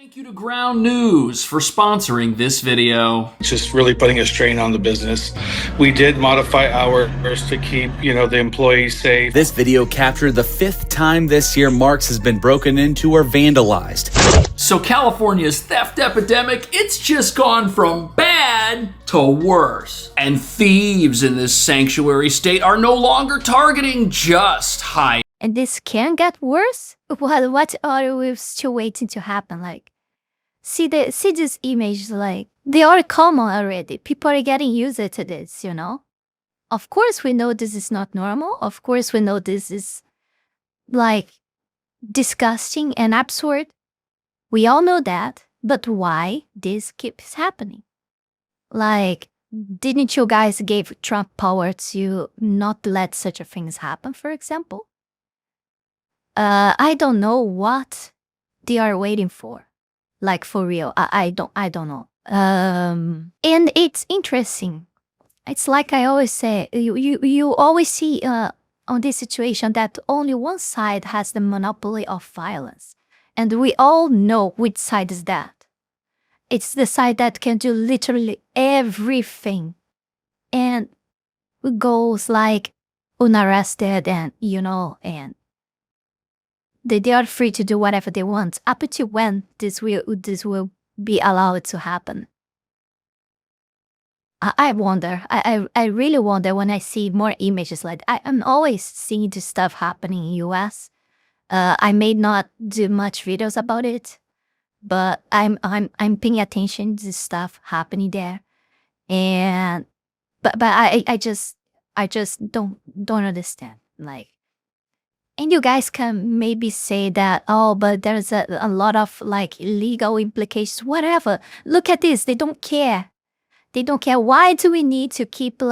Thank you to Ground News for sponsoring this video. It's just really putting a strain on the business. We did modify hours to keep, the employees safe. This video captured the 5th time this year Marks has been broken into or vandalized. So California's theft epidemic, it's just gone from bad to worse. And thieves in this sanctuary state are no longer targeting just high. And this can get worse? What are we still waiting to happen? See this image, they are common already. People are getting used to this, Of course we know this is not normal. Of course we know this is, disgusting and absurd. We all know that. But why this keeps happening? Didn't you guys give Trump power to not let such a things happen, for example? I don't know what they are waiting for. For real, I don't know. And it's interesting. It's like I always say, you always see on this situation that only one side has the monopoly of violence. And we all know which side is that. It's the side that can do literally everything. And goes unarrested and, and they are free to do whatever they want, up to when this will be allowed to happen. I wonder. I really wonder when I see more images like that. I'm always seeing this stuff happening in US. I may not do much videos about it, but I'm paying attention to this stuff happening there, and but I just don't understand. And you guys can maybe say that, oh, but there's a lot of legal implications, whatever. Look at this. They don't care. They don't care. Why do we need to keep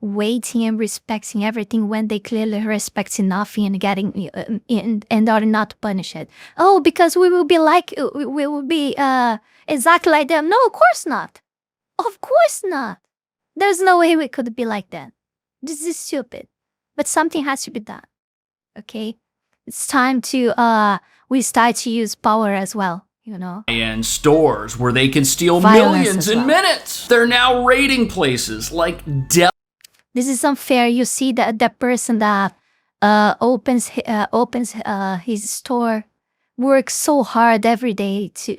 waiting and respecting everything when they clearly respect nothing and getting and are not punished? Oh, because we will be exactly like them. No, of course not. Of course not. There's no way we could be like that. This is stupid. But something has to be done. Okay, it's time to we start to use power as well, And stores where they can steal Violence millions as in well. Minutes. They're now raiding places like This is unfair. You see that the person that opens his store works so hard every day to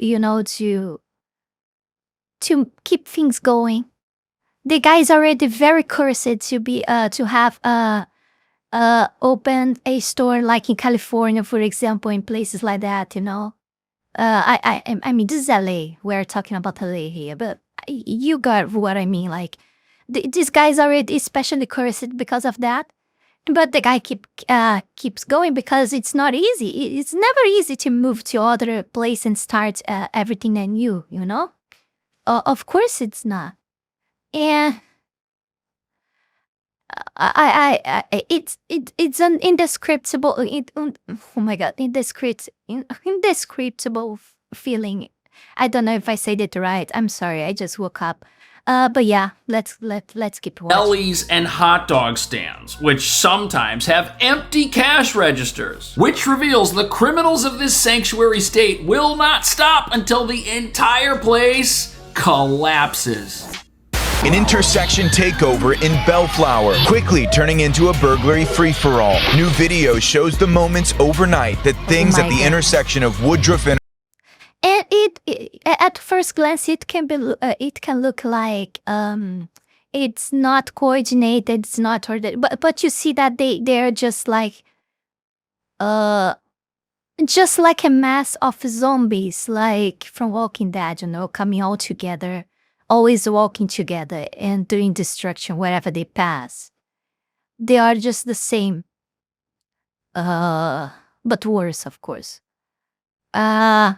keep things going. The guy is already very cursed to be to have open a store in California, for example, in places like that, I mean, this is LA. We're talking about LA here, but you got what I mean. This guy's already especially cursed because of that, but the guy keeps going because it's not easy. It's never easy to move to other place and start everything anew, Of course it's not, and. It's an indescribable. Oh my god, indescribable feeling. I don't know if I said it right. I'm sorry. I just woke up. But yeah, let's keep watching. delis and hot dog stands, which sometimes have empty cash registers, which reveals the criminals of this sanctuary state will not stop until the entire place collapses. An intersection takeover in Bellflower, quickly turning into a burglary free-for-all. New video shows the moments overnight that things at the intersection of Woodruff and at first glance it can look like it's not coordinated, it's not ordered, but you see that they're just like a mass of zombies, from Walking Dead, coming all together. Always walking together and doing destruction wherever they pass. They are just the same. But worse, of course. And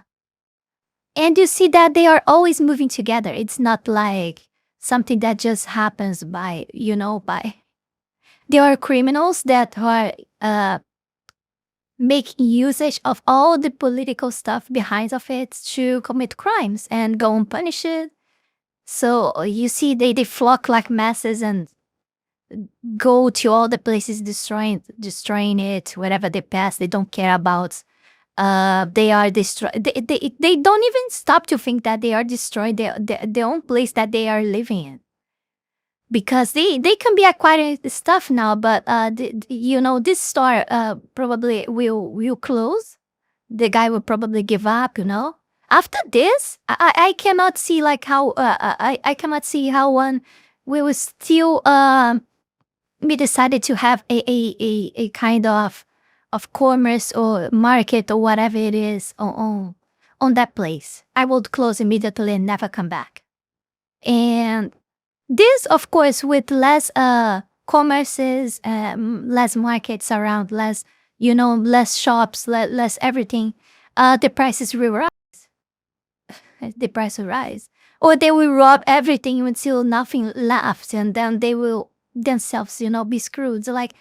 you see that they are always moving together. It's not like something that just happens by. They are criminals that are making usage of all the political stuff behind of it to commit crimes and go unpunished. So you see they flock like masses and go to all the places destroying it, wherever they pass. They don't care about They are destroyed. They don't even stop to think that they are destroyed their own place that they are living in. Because they can be acquiring the stuff now, but this store probably will close. The guy will probably give up, After this, I cannot see like how I cannot see how one will still be decided to have a kind of commerce or market or whatever it is on that place. I would close immediately and never come back. And this, of course, with less commerces, less markets around, less shops, less everything, the prices will rise. The price will rise. Or they will rob everything until nothing left, and then they will themselves, be screwed. Like,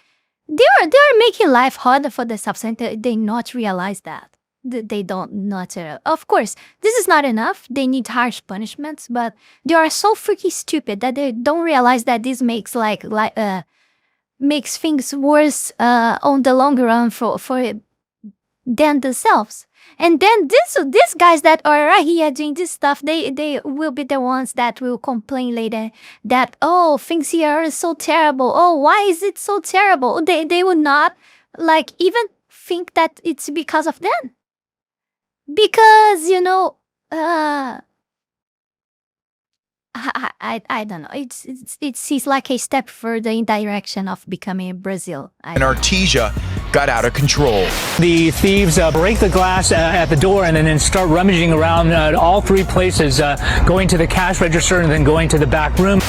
they are making life harder for themselves, and they not realize that. They don't not. Of course, this is not enough. They need harsh punishments, but they are so freaking stupid that they don't realize that this makes makes things worse on the long run for them themselves. And then these guys that are right here doing this stuff, they will be the ones that will complain later that, oh, things here are so terrible. Oh, why is it so terrible? They will not even think that it's because of them. Because, I don't know. It seems like a step further in direction of becoming Brazil. And Artesia got out of control. The thieves break the glass at the door and then start rummaging around all three places, going to the cash register and then going to the back room.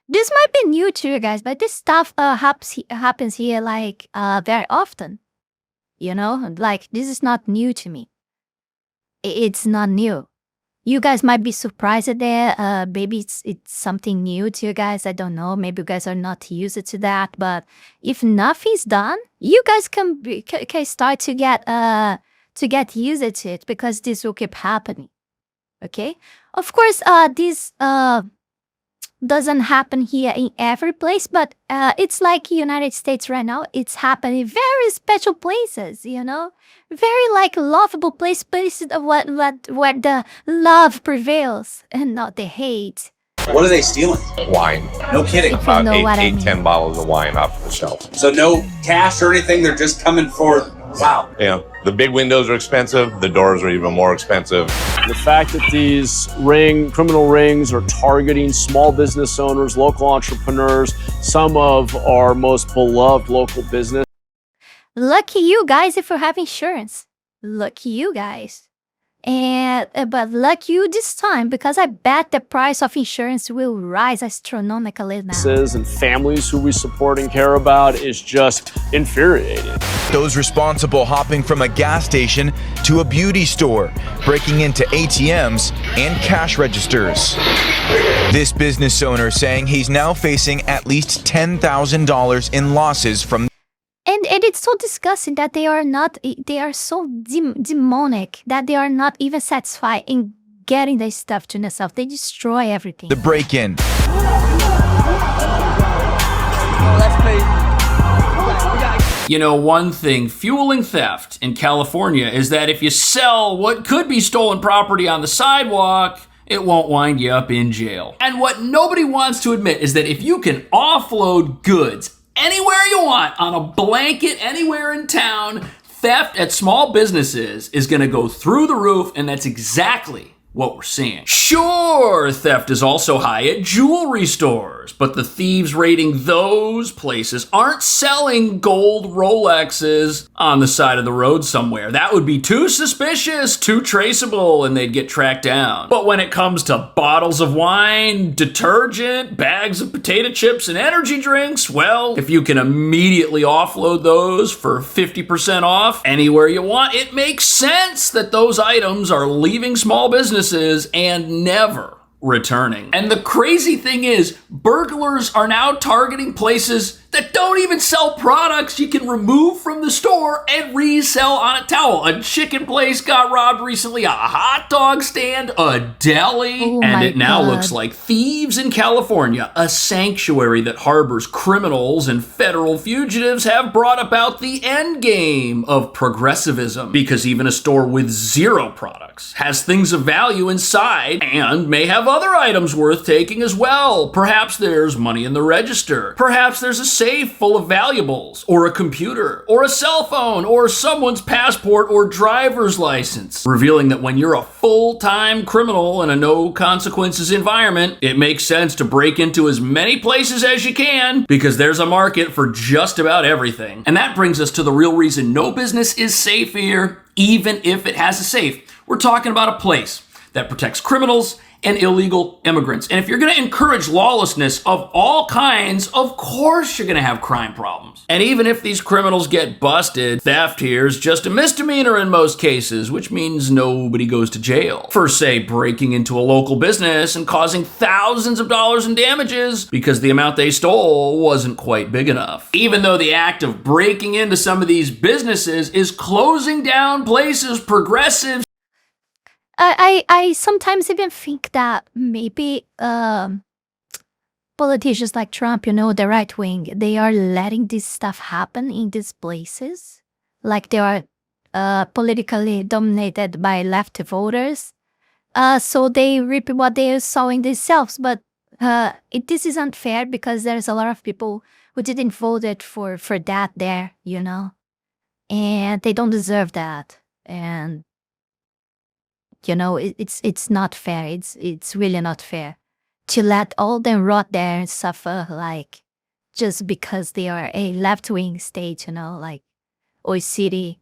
This might be new to you guys, but this stuff happens here very often. This is not new to me. It's not new. You guys might be surprised there. Maybe it's something new to you guys. I don't know. Maybe you guys are not used to that. But if nothing's done, you guys can start to get used to it, because this will keep happening. Okay. Of course, this doesn't happen here in every place, but it's like United States right now. It's happening in very special places, very lovable places where the love prevails and not the hate. What are they stealing? Wine. No kidding. About know what I mean. 10 bottles of wine off the shelf. So no cash or anything. They're just coming for. Wow. The big windows are expensive. The doors are even more expensive. The fact that these criminal rings are targeting small business owners, local entrepreneurs, some of our most beloved local business. Lucky you guys if you have insurance. Lucky you guys. But lucky you this time, because I bet the price of insurance will rise astronomically now. And families who we support and care about is just infuriating. Those responsible hopping from a gas station to a beauty store, breaking into ATMs and cash registers. This business owner saying he's now facing at least $10,000 in losses from. And it's so disgusting that they are so demonic that they are not even satisfied in getting their stuff to themselves. They destroy everything. The break-in. One thing fueling theft in California is that if you sell what could be stolen property on the sidewalk, it won't wind you up in jail. And what nobody wants to admit is that if you can offload goods anywhere you want on a blanket anywhere in town, theft at small businesses is going to go through the roof, and that's exactly what we're seeing. Sure, theft is also high at jewelry stores, but the thieves raiding those places aren't selling gold Rolexes on the side of the road somewhere. That would be too suspicious, too traceable, and they'd get tracked down. But when it comes to bottles of wine, detergent, bags of potato chips, and energy drinks, well, if you can immediately offload those for 50% off anywhere you want, it makes sense that those items are leaving small businesses and never returning. And the crazy thing is, burglars are now targeting places that don't even sell products you can remove from the store and resell on a towel. A chicken place got robbed recently, a hot dog stand, a deli, and it now looks like thieves in California, a sanctuary that harbors criminals and federal fugitives, have brought about the end game of progressivism, because even a store with 0 products has things of value inside and may have other items worth taking as well. Perhaps there's money in the register. Perhaps there's a safe full of valuables, or a computer, or a cell phone, or someone's passport or driver's license, revealing that when you're a full-time criminal in a no-consequences environment, it makes sense to break into as many places as you can, because there's a market for just about everything. And that brings us to the real reason no business is safe here, even if it has a safe. We're talking about a place that protects criminals and illegal immigrants. And if you're going to encourage lawlessness of all kinds, of course you're going to have crime problems. And even if these criminals get busted, theft here is just a misdemeanor in most cases, which means nobody goes to jail for, say, breaking into a local business and causing thousands of dollars in damages because the amount they stole wasn't quite big enough. Even though the act of breaking into some of these businesses is closing down places progressives I sometimes even think that maybe politicians like Trump, the right wing, they are letting this stuff happen in these places. Like they are politically dominated by left voters. So they reap what they are sowing themselves. But this is unfair because there's a lot of people who didn't vote for that there, and they don't deserve that. And it's not fair. It's really not fair to let all them rot there and suffer, like, just because they are a left-wing state, or city.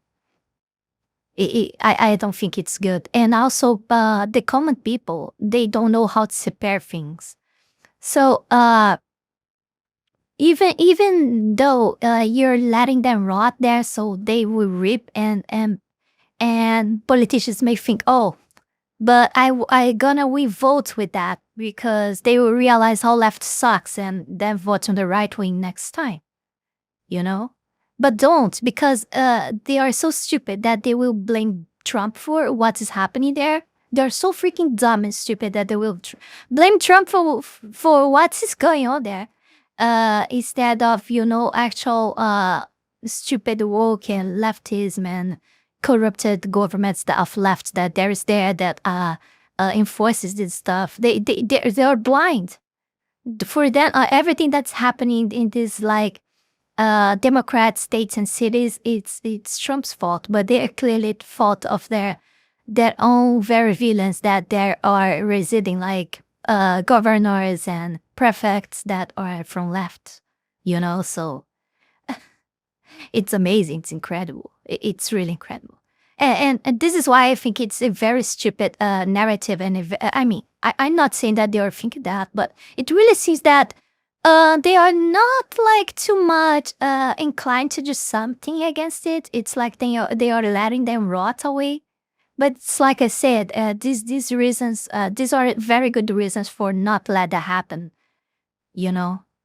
I don't think it's good. And also, the common people, they don't know how to separate things. So, even though you're letting them rot there, so they will reap, and politicians may think, oh, but I gonna vote with that because they will realize how left sucks and then vote on the right wing next time, But don't, because they are so stupid that they will blame Trump for what is happening there. They're so freaking dumb and stupid that they will blame Trump for what is going on there, instead of actual stupid woke and leftism and corrupted governments that have left that that enforces this stuff. They are blind. For them, everything that's happening in these Democrat states and cities, it's Trump's fault. But they are clearly at fault of their own very villains that there are residing, governors and prefects that are from left. So it's amazing. It's incredible. It's really incredible. And this is why I think it's a very stupid narrative. And I'm not saying that they are thinking that, but it really seems that they are not too much inclined to do something against it. It's like they are letting them rot away. But it's like I said, these reasons, these are very good reasons for not let that happen.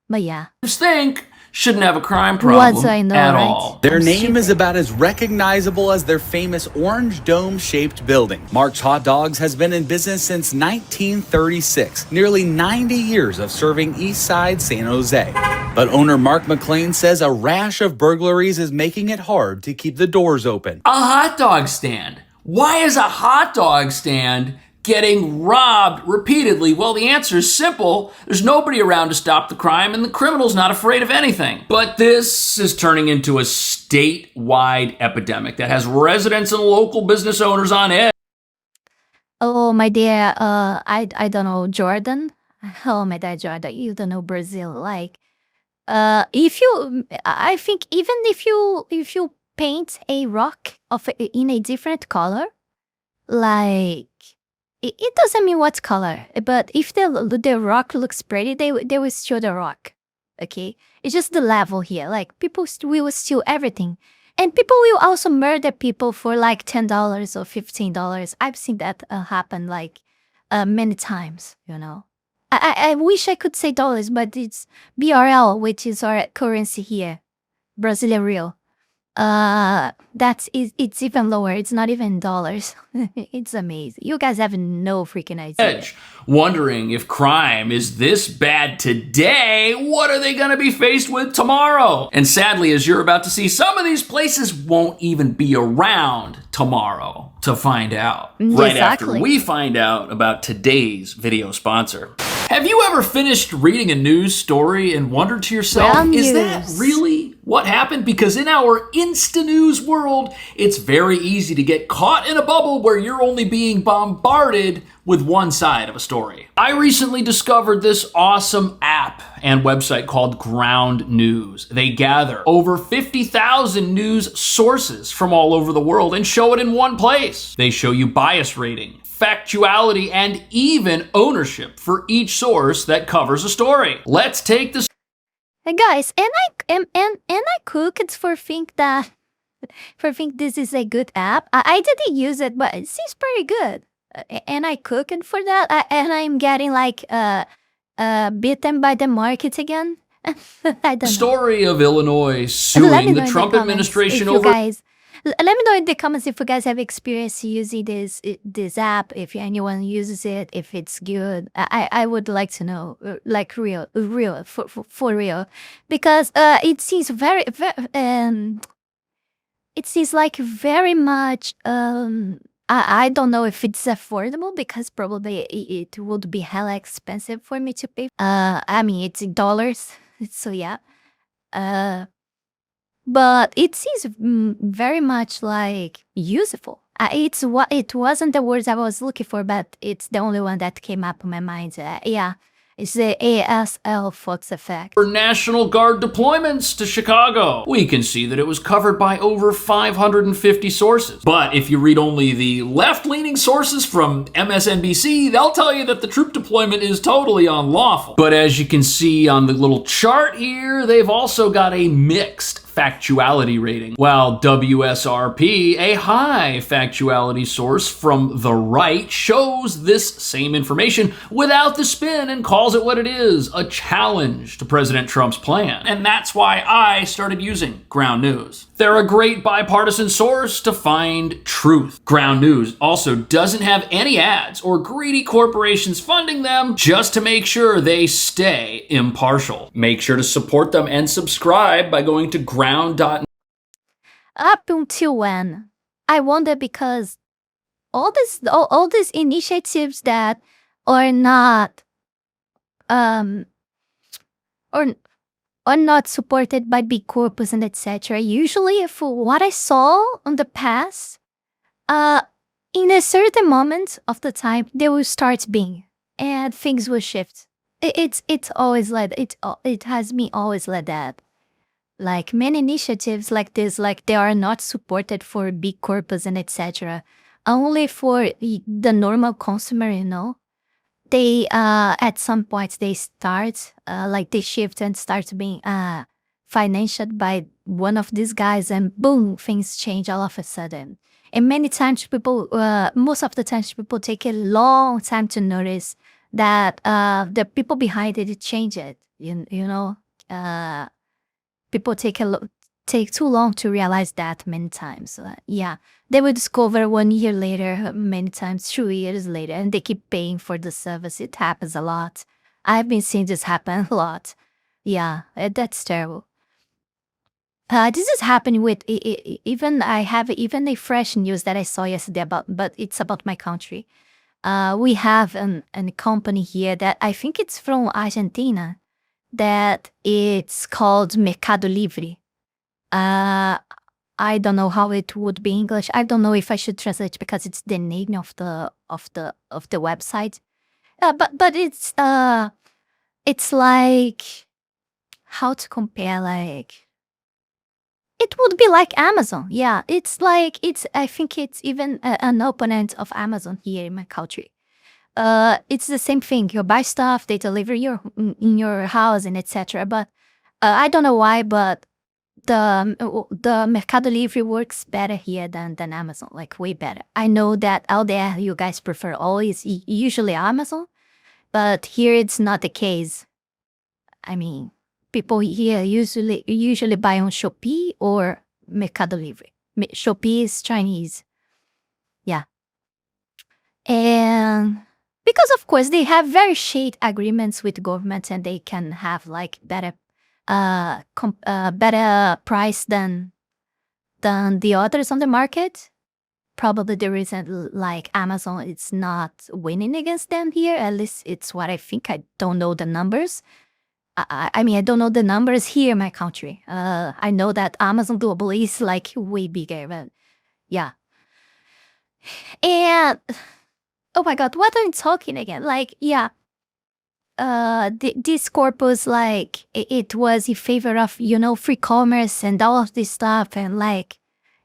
But yeah. Think shouldn't have a crime problem at all. Their name is about as recognizable as their famous orange dome-shaped building. Mark's Hot Dogs has been in business since 1936, nearly 90 years of serving East Side San Jose. But owner Mark McLean says a rash of burglaries is making it hard to keep the doors open. A hot dog stand. Why is a hot dog stand getting robbed repeatedly? Well, the answer is simple. There's nobody around to stop the crime, and the criminal's not afraid of anything. But this is turning into a statewide epidemic that has residents and local business owners on edge. Oh, my dear, I don't know, Jordan. Oh, my dear Jordan, you don't know Brazil. I think even if you paint a rock in a different color, it doesn't mean what color, but if the rock looks pretty, they will steal the rock. Okay, it's just the level here. People will steal everything, and people will also murder people for $10 or $15. I've seen that happen many times. I wish I could say dollars, but it's BRL, which is our currency here, Brazilian real. It's even lower. It's not even dollars. It's amazing. You guys have no freaking idea. Edge, wondering if crime is this bad today, what are they going to be faced with tomorrow? And sadly, as you're about to see, some of these places won't even be around tomorrow to find out. Right after we find out about today's video sponsor. Have you ever finished reading a news story and wondered to yourself, is that really what happened? Because in our insta-news world, it's very easy to get caught in a bubble where you're only being bombarded with one side of a story. I recently discovered this awesome app and website called Ground News. They gather over 50,000 news sources from all over the world and show it in one place. They show you bias rating, factuality, and even ownership for each source that covers a story. Let's take this. Hey guys, and I cook it for think this is a good app. I didn't use it, but it seems pretty good. And I cook it for that, and I'm getting like bitten by the market again. I don't know. Story of Illinois suing the Trump administration over. Guys, let me know in the comments if you guys have experience using this app, if anyone uses it, if it's good. I would like to know, like real, for real, because it seems very it seems like very much. I don't know if it's affordable because probably it would be hella expensive for me to pay. I mean, it's in dollars, so yeah. But it seems very much like useful. It wasn't the words I was looking for, but it's the only one that came up in my mind. Yeah, it's the ASL Fox effect. For National Guard deployments to Chicago, we can see that it was covered by over 550 sources. But if you read only the left-leaning sources from MSNBC, they'll tell you that the troop deployment is totally unlawful. But as you can see on the little chart here, they've also got a mixed factuality rating, while WSRP, a high factuality source from the right, shows this same information without the spin and calls it what it is, a challenge to President Trump's plan. And that's why I started using Ground News. They're a great bipartisan source to find truth. Ground News also doesn't have any ads or greedy corporations funding them, just to make sure they stay impartial. Make sure to support them and subscribe by going to ground.news. Up until when? I wonder, because all these initiatives that are not are not supported by big corpus and etc. Usually, if what I saw in the past, in a certain moment of the time, they will start being, and things will shift. It's always like it has me always like that. Like many initiatives like this, like they are not supported for big corpus and etc. Only for the normal consumer, you know. They at some point they start like they shift and start being financed by one of these guys, and boom, things change all of a sudden. And many times people, most of the times people take a long time to notice that the people behind it change it. You know. People take too long to realize that many times. Yeah, they will discover 1 year later, many times 2 years later, and they keep paying for the service. It happens a lot. I've been seeing this happen a lot. Yeah, that's terrible. This is happening with I have even a fresh news that I saw yesterday but it's about my country. We have a company here that I think it's from Argentina, that it's called Mercado Livre. I don't know how it would be in English. I don't know if I should translate because it's the name of the website. But it's like, how to compare, like, it would be like Amazon. Yeah, it's like, I think it's even an opponent of Amazon here in my country. It's the same thing. You buy stuff, they deliver in your house and etc. But I don't know why, but the Mercado Livre works better here than Amazon, like way better. I know that out there you guys prefer usually Amazon, But here it's not the case. I mean, people here usually buy on Shopee or Mercado Libre. Shopee is Chinese. Yeah. And because, of course, they have very shady agreements with governments and they can have like better price than the others on the market. Probably the reason like Amazon it's not winning against them here. At least it's what I think. I don't know the numbers. I mean, I don't know the numbers here in my country. I know that Amazon globally is like way bigger, but yeah. And oh my God, what am I talking again? Like, yeah. This corpus, like, it was in favor of, free commerce and all of this stuff. And like,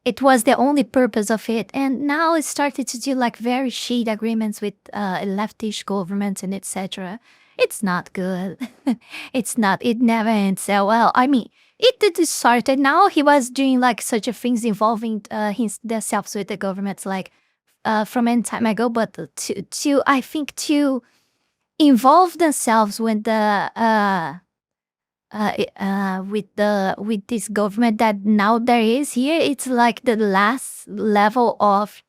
it was the only purpose of it. And now it started to do like very shady agreements with leftish governments and etc. It's not good. It's not. It never ends so well. I mean, it did start. And now he was doing like such a things involving themselves with the governments like from any time ago. But to involve themselves with with this government that now there is here, it's like the last level of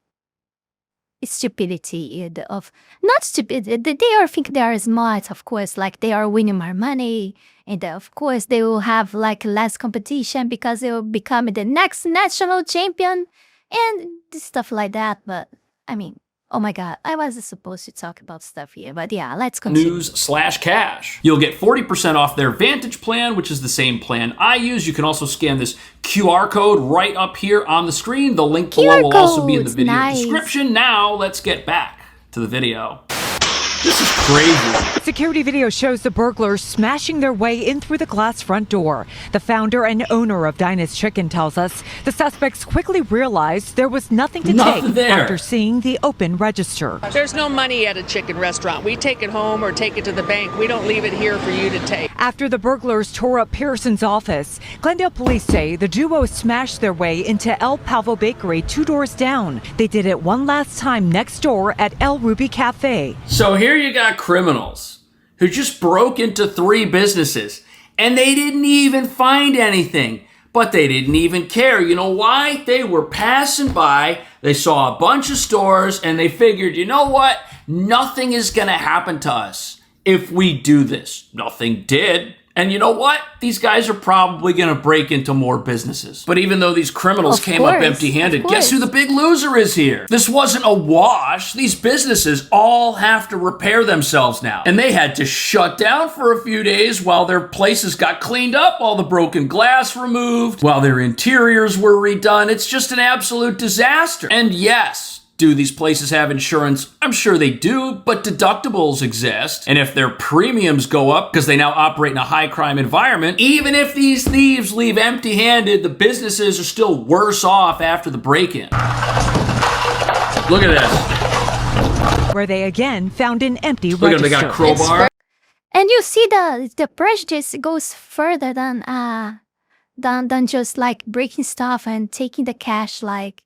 stupidity, of not stupid. They are think they are smart, of course, like they are winning more money, and of course they will have like less competition because they will become the next national champion and stuff like that. But I mean, oh my God, I wasn't supposed to talk about stuff here, but yeah, let's continue. News/cash. You'll get 40% off their Vantage plan, which is the same plan I use. You can also scan this QR code right up here on the screen. The link below will also be in the video description. Now, let's get back to the video. This is crazy. Security video shows the burglars smashing their way in through the glass front door. The founder and owner of Dinah's Chicken tells us the suspects quickly realized there was nothing to take after seeing the open register. There's no money at a chicken restaurant. We take it home or take it to the bank. We don't leave it here for you to take. After the burglars tore up Pearson's office, Glendale police say the duo smashed their way into El Pavo Bakery 2 doors down. They did it one last time next door at El Ruby Cafe. So here you got criminals who just broke into 3 businesses and they didn't even find anything, but they didn't even care. You know why? They were passing by, they saw a bunch of stores and they figured, you know what? Nothing is gonna happen to us if we do this. Nothing did. And you know what? These guys are probably going to break into more businesses. But even though these criminals came up empty-handed, guess who the big loser is here? This wasn't a wash. These businesses all have to repair themselves now. And they had to shut down for a few days while their places got cleaned up, all the broken glass removed, while their interiors were redone. It's just an absolute disaster. And yes, do these places have insurance? I'm sure they do, but deductibles exist. And if their premiums go up because they now operate in a high crime environment, even if these thieves leave empty-handed, the businesses are still worse off after the break-in. Look at this. Where they again found an empty register. Look at them, they got a crowbar. And you see the prejudice goes further than just like breaking stuff and taking the cash. Like,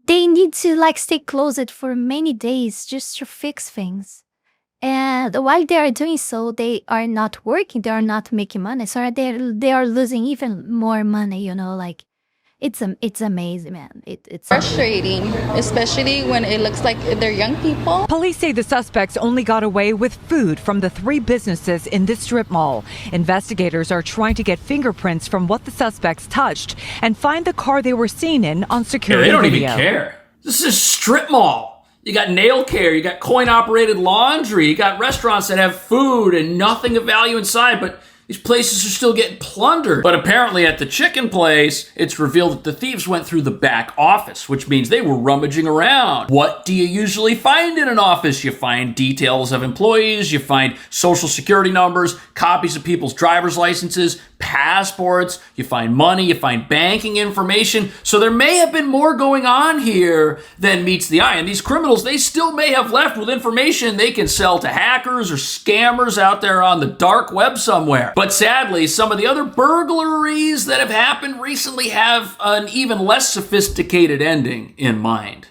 they need to like stay closed for many days just to fix things. And while they are doing so, they are not working, they are not making money. So they are losing even more money, like it's amazing, man. It's frustrating, especially when it looks like they're young people. Police say the suspects only got away with food from the 3 businesses in this strip mall. Investigators are trying to get fingerprints from what the suspects touched and find the car they were seen in on security video. They don't even care. This is a strip mall. You got nail care, you got coin-operated laundry, you got restaurants that have food and nothing of value inside, but these places are still getting plundered. But apparently at the chicken place, it's revealed that the thieves went through the back office, which means they were rummaging around. What do you usually find in an office? You find details of employees, you find social security numbers, copies of people's driver's licenses, passports, you find money, you find banking information. So there may have been more going on here than meets the eye. And these criminals, they still may have left with information they can sell to hackers or scammers out there on the dark web somewhere. But sadly, some of the other burglaries that have happened recently have an even less sophisticated ending in mind.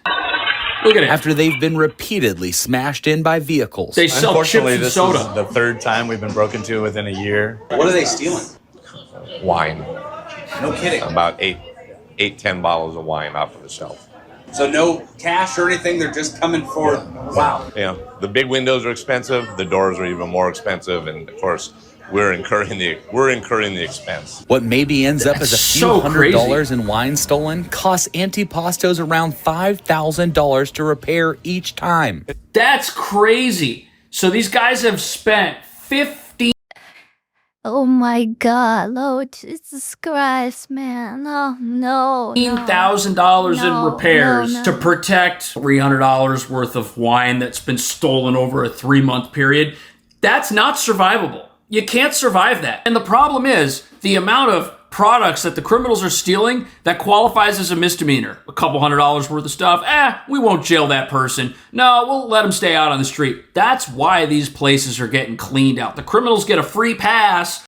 Look at it. After they've been repeatedly smashed in by vehicles. They sell chips and soda. This is the third time we've been broken into within a year. What are they stealing? Wine. No kidding. About 10 bottles of wine off of the shelf. So no cash or anything. They're just coming for. Wow. Yeah. The big windows are expensive. The doors are even more expensive, and of course, we're incurring the expense. What maybe ends up as a few $100 in wine stolen costs Antipastos around $5,000 to repair each time. That's crazy. So these guys have spent 15. Oh my God, Lord Jesus Christ, man. Oh, no. $15,000 in repairs to protect $300 worth of wine that's been stolen over a 3-month period. That's not survivable. You can't survive that. And the problem is the amount of products that the criminals are stealing that qualifies as a misdemeanor. A couple $100 worth of stuff. We won't jail that person. No, we'll let them stay out on the street. That's why these places are getting cleaned out. The criminals get a free pass.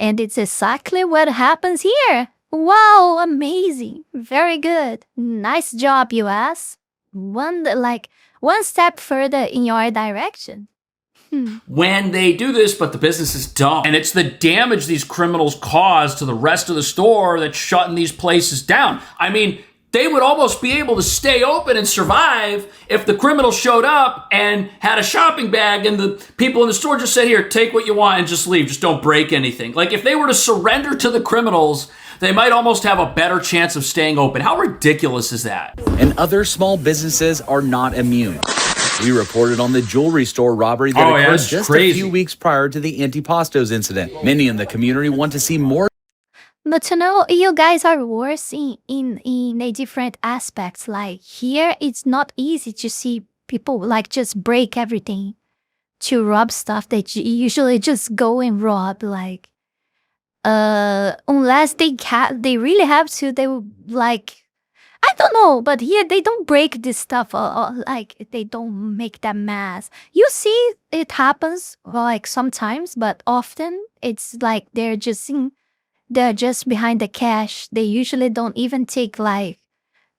And it's exactly what happens here. Wow, amazing. Very good. Nice job, US. One step further in your direction. When they do this, but the business is dumb. And it's the damage these criminals cause to the rest of the store that's shutting these places down. I mean, they would almost be able to stay open and survive if the criminals showed up and had a shopping bag and the people in the store just said, here, take what you want and just leave. Just don't break anything. Like, if they were to surrender to the criminals, they might almost have a better chance of staying open. How ridiculous is that? And other small businesses are not immune. We reported on the jewelry store robbery that occurred just a few weeks prior to the Antipastos incident. Many in the community want to see more. But to know you guys are worse in a different aspects. Like here, it's not easy to see people like just break everything to rob stuff. They usually just go and rob like, unless they really have to, they will like, I don't know, but here they don't break this stuff or like they don't make that mess. You see it happens like sometimes, but often it's like they're just behind the cash. They usually don't even take like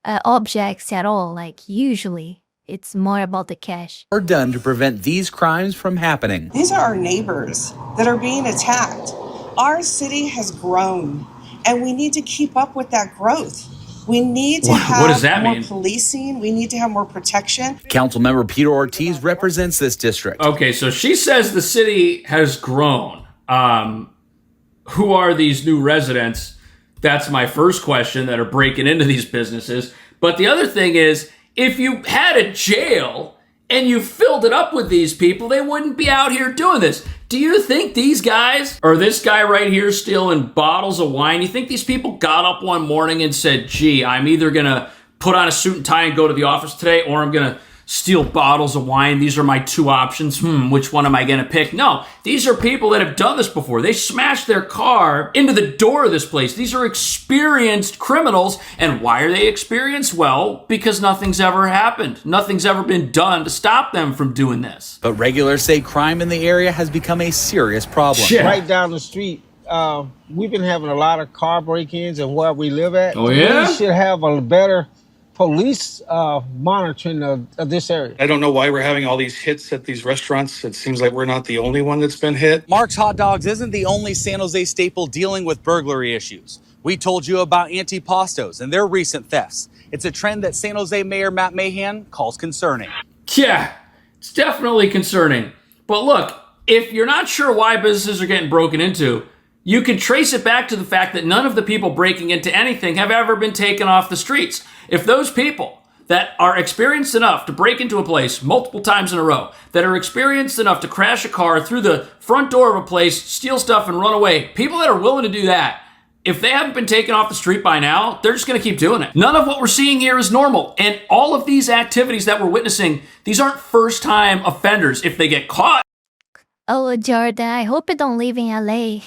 objects at all. Like usually it's more about the cash. Are done to prevent these crimes from happening. These are our neighbors that are being attacked. Our city has grown and we need to keep up with that growth. We need to have more policing. We need to have more protection. Councilmember Peter Ortiz represents this district. Okay, so she says the city has grown. Who are these new residents? That's my first question that are breaking into these businesses. But the other thing is, if you had a jail and you filled it up with these people, they wouldn't be out here doing this. Do you think these guys, or this guy right here stealing bottles of wine, you think these people got up one morning and said, gee, I'm either going to put on a suit and tie and go to the office today, or I'm going to steal bottles of wine. These are my two options. Which one am I going to pick? No, these are people that have done this before. They smashed their car into the door of this place. These are experienced criminals. And why are they experienced? Well, because nothing's ever happened. Nothing's ever been done to stop them from doing this. But regulars say crime in the area has become a serious problem. Right down the street, we've been having a lot of car break-ins and where we live at. Oh, yeah? We should have a better police monitoring of this area. I don't know why we're having all these hits at these restaurants. It seems like we're not the only one that's been hit. Mark's Hot Dogs isn't the only San Jose staple dealing with burglary issues. We told you about Antipastos and their recent thefts. It's a trend that San Jose Mayor Matt Mahan calls concerning. Yeah, it's definitely concerning. But look, if you're not sure why businesses are getting broken into, you can trace it back to the fact that none of the people breaking into anything have ever been taken off the streets. If those people that are experienced enough to break into a place multiple times in a row, that are experienced enough to crash a car through the front door of a place, steal stuff and run away, people that are willing to do that, if they haven't been taken off the street by now, they're just going to keep doing it. None of what we're seeing here is normal. And all of these activities that we're witnessing, these aren't first-time offenders. If they get caught... Oh, Jordan, I hope you don't live in LA.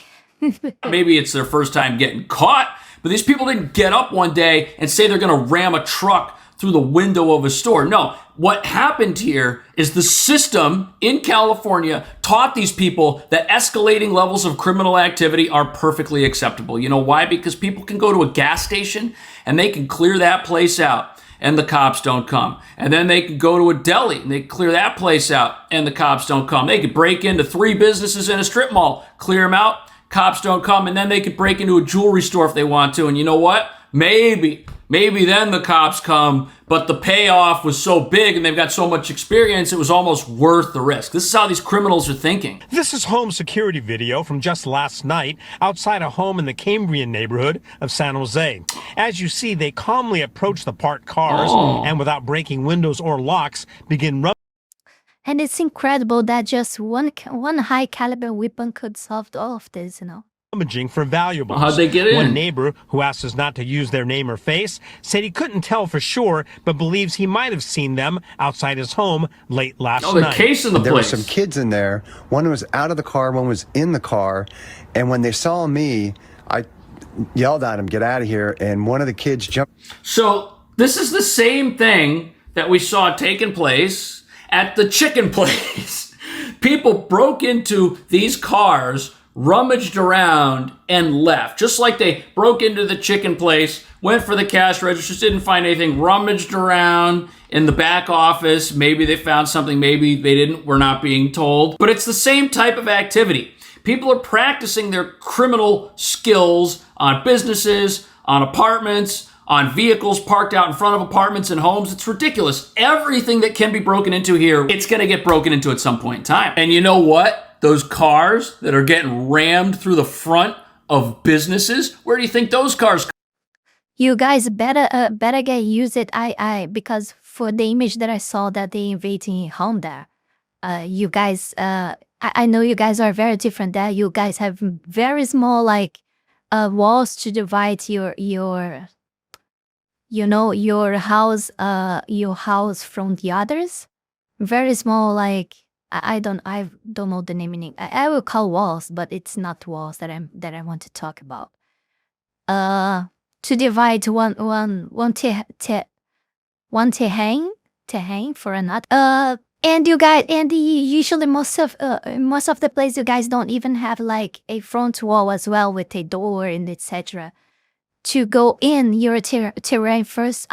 Maybe it's their first time getting caught, but these people didn't get up one day and say they're going to ram a truck through the window of a store. No, what happened here is the system in California taught these people that escalating levels of criminal activity are perfectly acceptable. You know why? Because people can go to a gas station and they can clear that place out. and the cops don't come. And then they can go to a deli and they clear that place out and the cops don't come. They could break into 3 businesses in a strip mall, clear them out, cops don't come, and then they could break into a jewelry store if they want to. And you know what? Maybe then the cops come, but the payoff was so big and they've got so much experience, it was almost worth the risk. This is how these criminals are thinking. This is home security video from just last night outside a home in the Cambrian neighborhood of San Jose. As you see, they calmly approach the parked cars and without breaking windows or locks, begin rubbing. And it's incredible that just one high caliber weapon could solve all of this, you know. Rummaging for valuables. How'd they get in? One neighbor, who asked us not to use their name or face, said he couldn't tell for sure, but believes he might have seen them outside his home late last night. The case in the There were place. some kids in there. One was out of the car, one was in the car. And when they saw me, I yelled at him, "Get out of here." And one of the kids jumped. So this is the same thing that we saw taking place at the chicken place. People broke into these cars, rummaged around, and left. Just like they broke into the chicken place, went for the cash registers, didn't find anything, rummaged around in the back office. Maybe they found something, maybe they didn't. We're not being told. But it's the same type of activity. People are practicing their criminal skills on businesses, on apartments, on vehicles parked out in front of apartments and homes. It's ridiculous. Everything that can be broken into here, it's going to get broken into at some point in time. And you know what? Those cars that are getting rammed through the front of businesses, where do you think those cars come? You guys better get use it. Because for the image that I saw that they invading home there, you guys, I know you guys are very different there. You guys have very small walls to divide your house from the others. Very small, I don't know the naming. I will call walls, but it's not walls that I want to talk about. To divide one tehang for another. And you guys, usually most of the place you guys don't even have a front wall as well with a door and etc. To go in your terrain first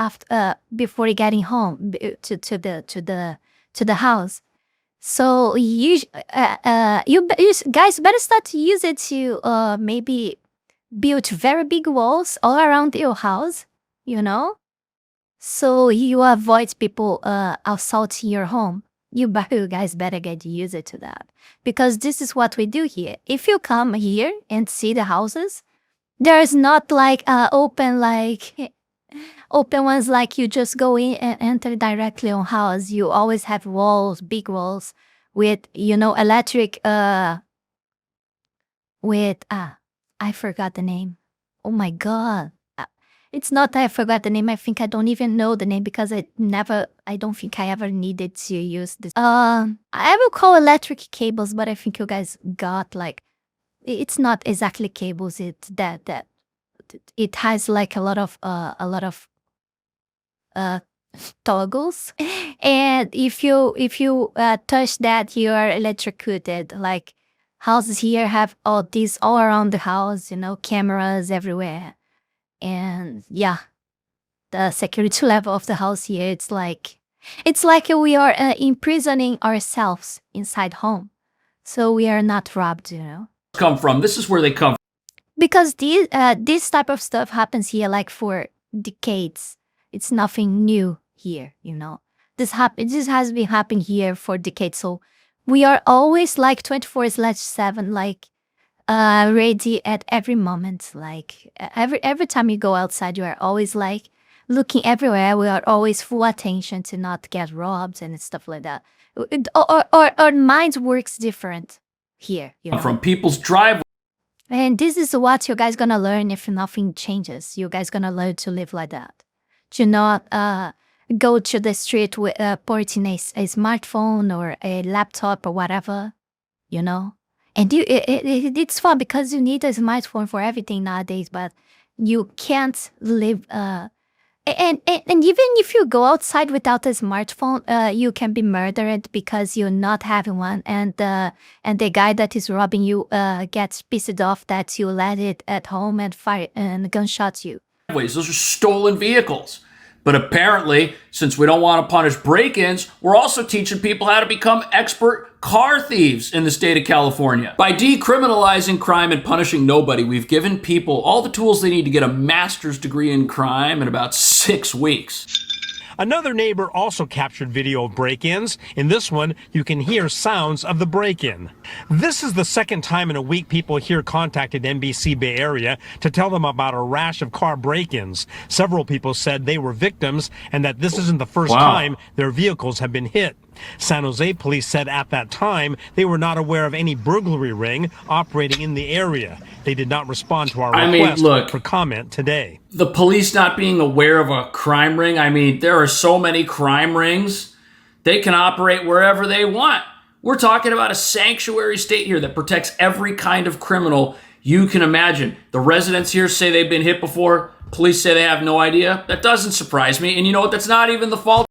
before getting home to the house. So you guys better start to use it to maybe build very big walls all around your house, so you avoid people assaulting your home. You guys better get used to that, because this is what we do here. If you come here and see the houses, there's not open ones you just go in and enter directly on house. You always have walls, big walls with electric with I forgot the name. Oh my god. It's not that I forgot the name. I think I don't even know the name because I don't think I ever needed to use this. I will call electric cables, but I think you guys got it's not exactly cables. It's that it has a lot of toggles, and if you touch that, you are electrocuted. Houses here have all these all around the house, cameras everywhere, and yeah, the security level of the house here, it's like we are imprisoning ourselves inside home, so we are not robbed, Come from. This is where they come from. Because this type of stuff happens here for decades. It's nothing new here, This has been happening here for decades. So we are always 24/7, ready at every moment. Every time you go outside, you are always looking everywhere. We are always full attention to not get robbed and stuff like that. Our minds works different here, From people's driveway. And this is what you guys gonna learn if nothing changes. You guys gonna learn to live like that. To not go to the street with porting a smartphone or a laptop or whatever, And it's fun because you need a smartphone for everything nowadays, but you can't live. And even if you go outside without a smartphone, you can be murdered because you're not having one, and the guy that is robbing you gets pissed off that you let it at home and fire and gunshots you. Those are stolen vehicles. But apparently, since we don't want to punish break-ins, we're also teaching people how to become expert car thieves in the state of California. By decriminalizing crime and punishing nobody, we've given people all the tools they need to get a master's degree in crime in about 6 weeks. Another neighbor also captured video of break-ins. In this one, you can hear sounds of the break-in. This is the second time in a week people here contacted NBC Bay Area to tell them about a rash of car break-ins. Several people said they were victims and that this isn't the first time their vehicles have been hit. San Jose police said at that time they were not aware of any burglary ring operating in the area. They did not respond to our request for comment today. The police not being aware of a crime ring, I mean, there are so many crime rings. They can operate wherever they want. We're talking about a sanctuary state here that protects every kind of criminal you can imagine. The residents here say they've been hit before. Police say they have no idea. That doesn't surprise me. And you know what? That's not even the fault.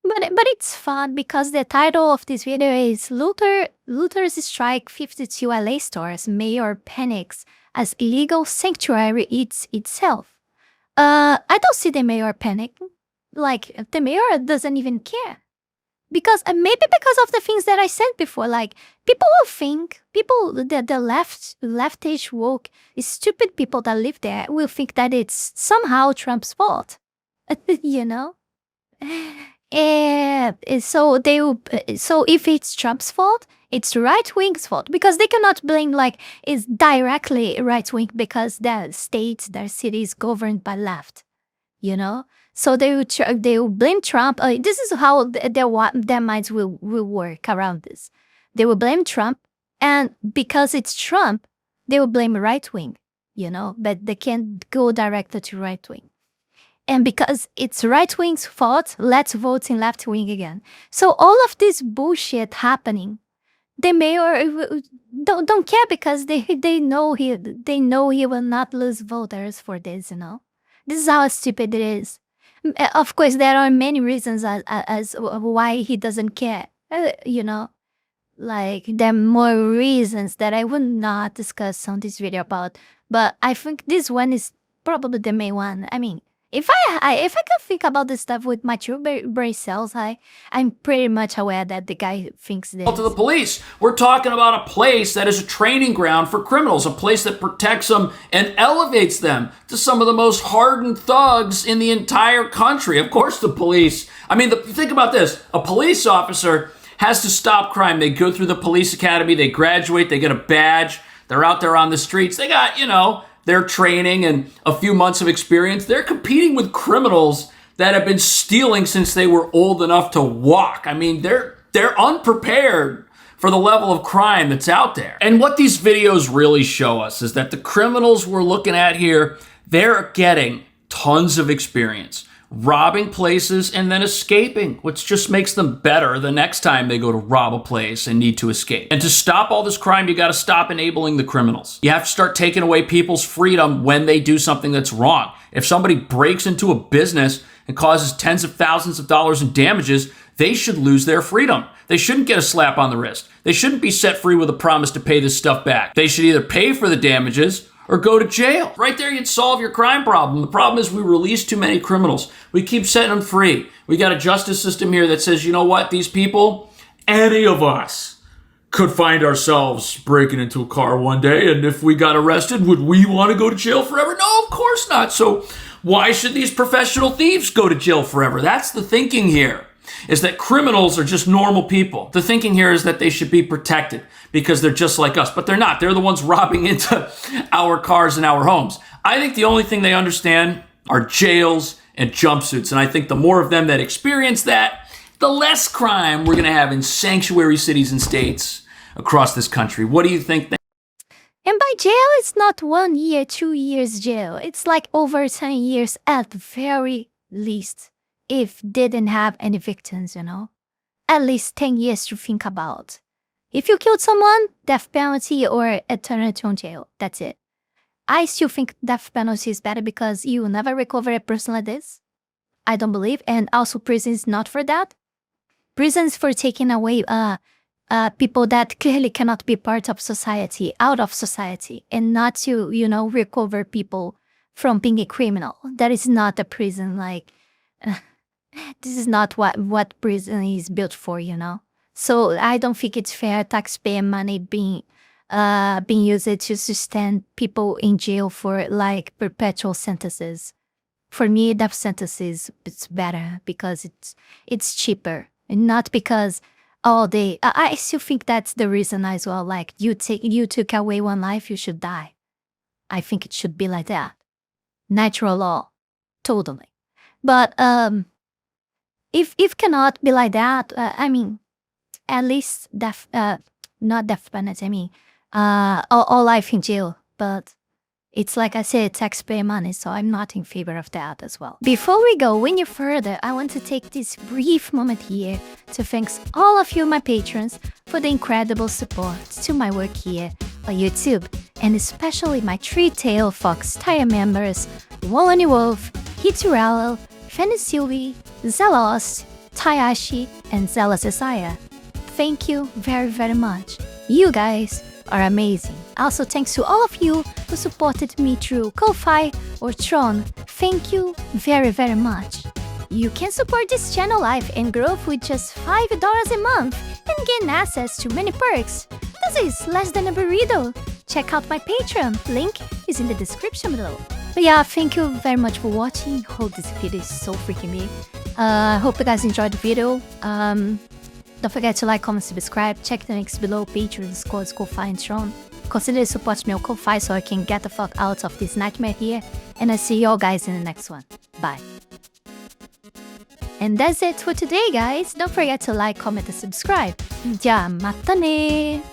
But it's fun because the title of this video is Looters Strike 52 LA Stores, Mayor Panics as Illegal Sanctuary Eats Itself. I don't see the mayor panic. Like, the mayor doesn't even care. Because, maybe because of the things that I said before, like, people will think, the leftish, woke, stupid people that live there will think that it's somehow Trump's fault. You know? So if it's Trump's fault, it's right-wing's fault, because they cannot blame, like, it's directly right-wing because their state, their city is governed by left, you know? So they will blame Trump. This is how their minds will work around this. They will blame Trump, and because it's Trump, they will blame right-wing, you know? But they can't go directly to right-wing. And because it's right-wing's fault, let's vote in left-wing again. So all of this bullshit happening, the mayor don't care because they know he will not lose voters for this, you know. This is how stupid it is. Of course, there are many reasons as why he doesn't care, you know. Like, there are more reasons that I would not discuss on this video about. But I think this one is probably the main one. I mean, if I can think about this stuff with my true brain cells, I'm pretty much aware that the guy thinks this. To the police, we're talking about a place that is a training ground for criminals, a place that protects them and elevates them to some of the most hardened thugs in the entire country. Of course, the police. I mean, think about this: a police officer has to stop crime. They go through the police academy, they graduate, they get a badge, they're out there on the streets. They got, you know, their training and a few months of experience. They're competing with criminals that have been stealing since they were old enough to walk. I mean, they're unprepared for the level of crime that's out there. And what these videos really show us is that the criminals we're looking at here, they're getting tons of experience, robbing places and then escaping, which just makes them better the next time they go to rob a place and need to escape. And to stop all this crime, you got to stop enabling the criminals. You have to start taking away people's freedom when they do something that's wrong. If somebody breaks into a business and causes tens of thousands of dollars in damages, they should lose their freedom. They shouldn't get a slap on the wrist. They shouldn't be set free with a promise to pay this stuff back. They should either pay for the damages or go to jail. Right there, you'd solve your crime problem. The problem is we release too many criminals. We keep setting them free. We got a justice system here that says, you know what, these people, any of us could find ourselves breaking into a car one day, and if we got arrested, would we want to go to jail forever? No, of course not. So why should these professional thieves go to jail forever? That's the thinking here, is that criminals are just normal people. The thinking here is that they should be protected because they're just like us, but they're not. They're the ones robbing into our cars and our homes. I think the only thing they understand are jails and jumpsuits, and I think the more of them that experience that, the less crime we're going to have in sanctuary cities and states across this country. What do you think? And by jail, it's not 1 year, 2 years jail. It's like over 10 years at the very least, if didn't have any victims, you know. At least 10 years to think about. If you killed someone, death penalty or eternity in jail. That's it. I still think death penalty is better because you will never recover a person like this. I don't believe. And also prison is not for that. Prison is for taking away people that clearly cannot be part of society, out of society, and not to, you know, recover people from being a criminal. That is not a prison. Like, this is not what prison is built for, you know? So I don't think it's fair taxpayer money being used to sustain people in jail for like perpetual sentences. For me, death sentences it's better because it's cheaper, and not because I still think that's the reason as well. Like you took away one life, you should die. I think it should be like that. Natural law, totally. But if cannot be like that, I mean, at least death, not death penalty. I mean, all life in jail. But it's like I said, taxpayer money, so I'm not in favor of that as well. Before we go any further, I want to take this brief moment here to thank all of you, my patrons, for the incredible support to my work here on YouTube, and especially my three-tailed fox Tiger members, Wolony Wolf, Heath Rowell, Fenny Sylvy, Zalost, Taiashi, and Zaela Zhezzaia. Thank you very, very much. You guys are amazing. Also, thanks to all of you who supported me through Ko-Fi or Tron. Thank you very, very much. You can support this channel live and grow with just $5 a month and gain access to many perks. This is less than a burrito. Check out my Patreon. Link is in the description below. But yeah, thank you very much for watching. Hope this video is so freaking big. Hope you guys enjoyed the video. Don't forget to like, comment, subscribe. Check the links below. Patreon, Discord, Ko-Fi, and Tron. Consider support me on Ko-Fi so I can get the fuck out of this nightmare here. And I'll see y'all guys in the next one. Bye. And that's it for today, guys. Don't forget to like, comment, and subscribe. Ja, mata ne!